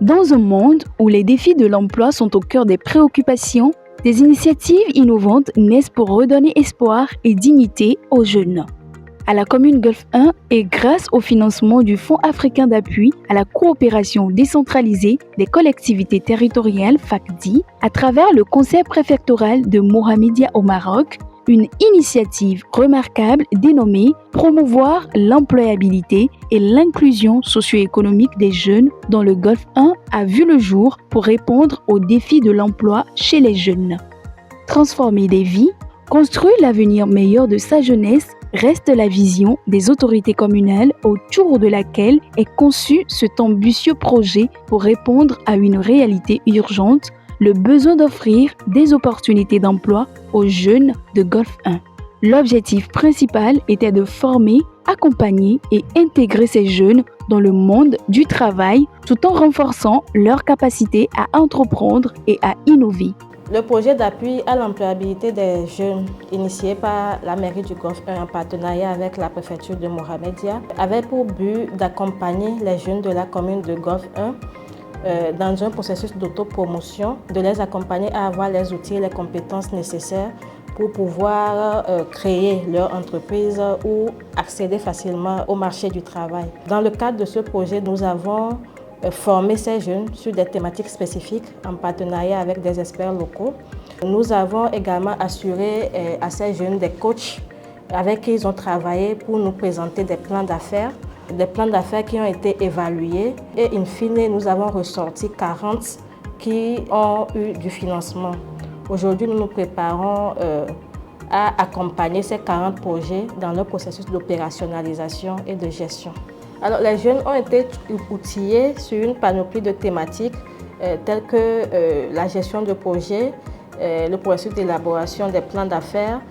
Dans un monde où les défis de l'emploi sont au cœur des préoccupations, des initiatives innovantes naissent pour redonner espoir et dignité aux jeunes. À la commune Golfe 1 et grâce au financement du Fonds africain d'appui à la coopération décentralisée des collectivités territoriales FACDI, à travers le conseil préfectoral de Mohamedia au Maroc, une initiative remarquable dénommée Promouvoir l'employabilité et l'inclusion socio-économique des jeunes dans le Golfe 1 a vu le jour pour répondre aux défis de l'emploi chez les jeunes. Transformer des vies, construire l'avenir meilleur de sa jeunesse reste la vision des autorités communales autour de laquelle est conçu cet ambitieux projet pour répondre à une réalité urgente, le besoin d'offrir des opportunités d'emploi aux jeunes de Golfe 1. L'objectif principal était de former, accompagner et intégrer ces jeunes dans le monde du travail tout en renforçant leur capacité à entreprendre et à innover. Le projet d'appui à l'employabilité des jeunes, initié par la mairie du Golfe 1 en partenariat avec la préfecture de Mohamedia, avait pour but d'accompagner les jeunes de la commune de Golfe 1 dans un processus d'autopromotion, de les accompagner à avoir les outils et les compétences nécessaires pour pouvoir créer leur entreprise ou accéder facilement au marché du travail. Dans le cadre de ce projet, nous avons formé ces jeunes sur des thématiques spécifiques en partenariat avec des experts locaux. Nous avons également assuré à ces jeunes des coachs avec qui ils ont travaillé pour nous présenter des plans d'affaires qui ont été évalués et in fine, nous avons ressorti 40 qui ont eu du financement. Aujourd'hui, nous nous préparons à accompagner ces 40 projets dans leur processus d'opérationnalisation et de gestion. Alors, les jeunes ont été outillés sur une panoplie de thématiques telles que la gestion de projets, le processus d'élaboration des plans d'affaires,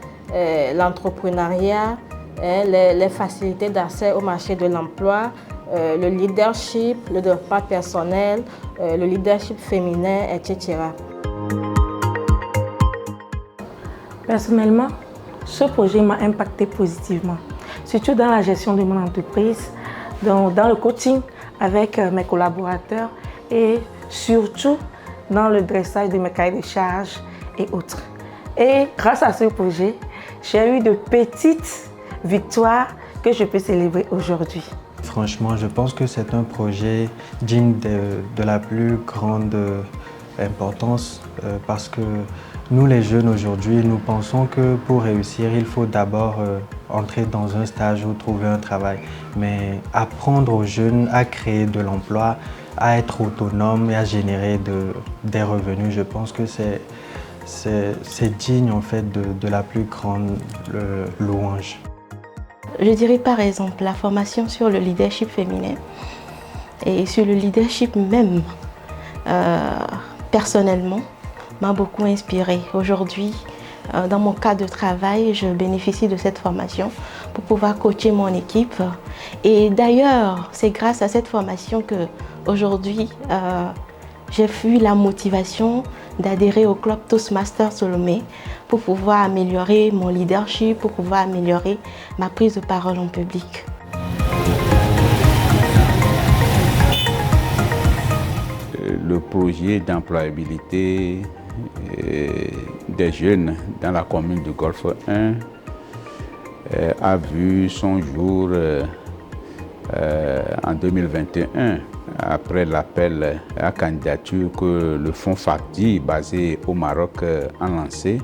l'entrepreneuriat, les facilités d'accès au marché de l'emploi, le leadership, le développement personnel, le leadership féminin, etc. Personnellement, ce projet m'a impacté positivement, surtout dans la gestion de mon entreprise, dans le coaching avec mes collaborateurs et surtout dans le dressage de mes cahiers de charges et autres. Et grâce à ce projet, j'ai eu de petites victoires que je peux célébrer aujourd'hui. Franchement, je pense que c'est un projet digne de la plus grande importance parce que nous les jeunes aujourd'hui, nous pensons que pour réussir, il faut d'abord entrer dans un stage ou trouver un travail. Mais apprendre aux jeunes à créer de l'emploi, à être autonomes et à générer des revenus, je pense que c'est digne en fait de la plus grande louange. Je dirais par exemple la formation sur le leadership féminin et sur le leadership même, personnellement, m'a beaucoup inspirée. Aujourd'hui, dans mon cadre de travail, je bénéficie de cette formation pour pouvoir coacher mon équipe. Et d'ailleurs, c'est grâce à cette formation que aujourd'hui, j'ai eu la motivation d'adhérer au club Toastmasters Solomé pour pouvoir améliorer mon leadership, pour pouvoir améliorer ma prise de parole en public. Le projet d'employabilité des jeunes dans la commune de Golfe 1 a vu son jour en 2021 après l'appel à candidature que le fonds FACDI basé au Maroc a lancé.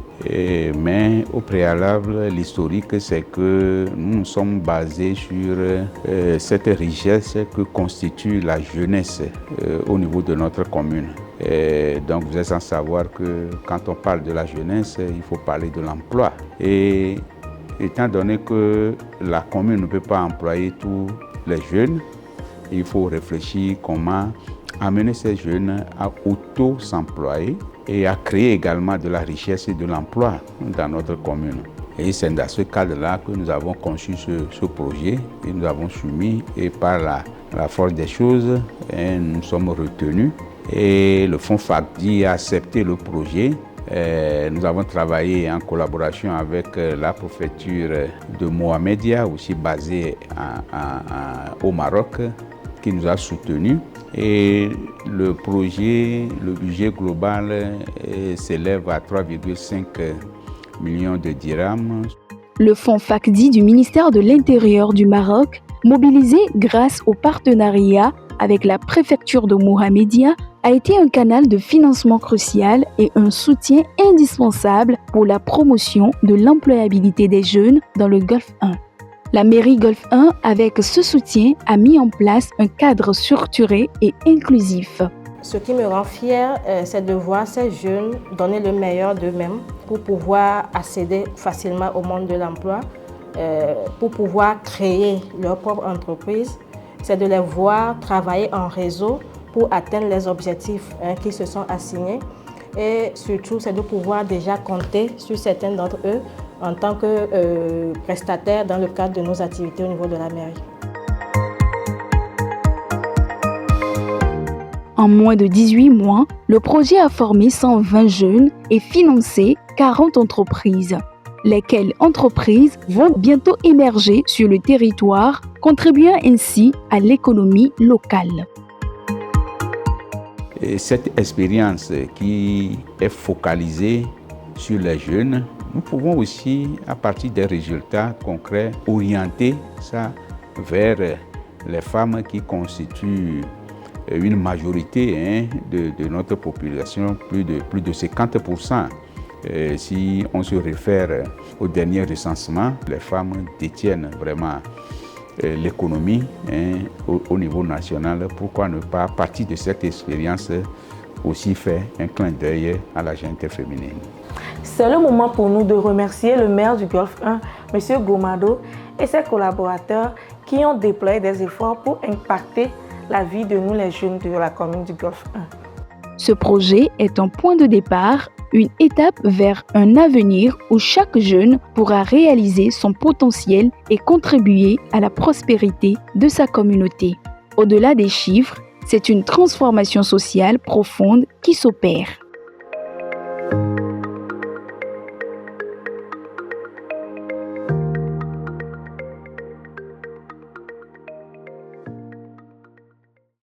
Mais au préalable, l'historique c'est que nous sommes basés sur cette richesse que constitue la jeunesse au niveau de notre commune. Donc vous êtes sans savoir que quand on parle de la jeunesse, il faut parler de l'emploi. Et étant donné que la commune ne peut pas employer tous les jeunes, il faut réfléchir comment amener ces jeunes à auto-s'employer et à créer également de la richesse et de l'emploi dans notre commune. Et c'est dans ce cadre-là que nous avons conçu ce projet et nous avons soumis et par la force des choses, nous sommes retenus. Et le fonds FACDI a accepté le projet. Nous avons travaillé en collaboration avec la préfecture de Mohamedia, aussi basée au Maroc, qui nous a soutenus. Et le projet, le budget global s'élève à 3,5 millions de dirhams. Le fonds FACDI du ministère de l'Intérieur du Maroc, mobilisé grâce au partenariat avec la préfecture de Mohamedia, a été un canal de financement crucial et un soutien indispensable pour la promotion de l'employabilité des jeunes dans le Golfe 1. La mairie Golfe 1, avec ce soutien, a mis en place un cadre structuré et inclusif. Ce qui me rend fière, c'est de voir ces jeunes donner le meilleur d'eux-mêmes pour pouvoir accéder facilement au monde de l'emploi, pour pouvoir créer leur propre entreprise. C'est de les voir travailler en réseau pour atteindre les objectifs qui se sont assignés. Et surtout, c'est de pouvoir déjà compter sur certains d'entre eux en tant que prestataires dans le cadre de nos activités au niveau de la mairie. En moins de 18 mois, le projet a formé 120 jeunes et financé 40 entreprises. Lesquelles entreprises vont bientôt émerger sur le territoire, contribuant ainsi à l'économie locale. Et cette expérience qui est focalisée sur les jeunes, nous pouvons aussi, à partir des résultats concrets, orienter ça vers les femmes qui constituent une majorité de notre population, plus de 50%. Si on se réfère au dernier recensement, les femmes détiennent vraiment l'économie au niveau national. Pourquoi ne pas, à partir de cette expérience, aussi faire un clin d'œil à la gente féminine? C'est le moment pour nous de remercier le maire du Golfe 1, M. Gomado, et ses collaborateurs qui ont déployé des efforts pour impacter la vie de nous les jeunes de la commune du Golfe 1. Ce projet est un point de départ, une étape vers un avenir où chaque jeune pourra réaliser son potentiel et contribuer à la prospérité de sa communauté. Au-delà des chiffres, c'est une transformation sociale profonde qui s'opère.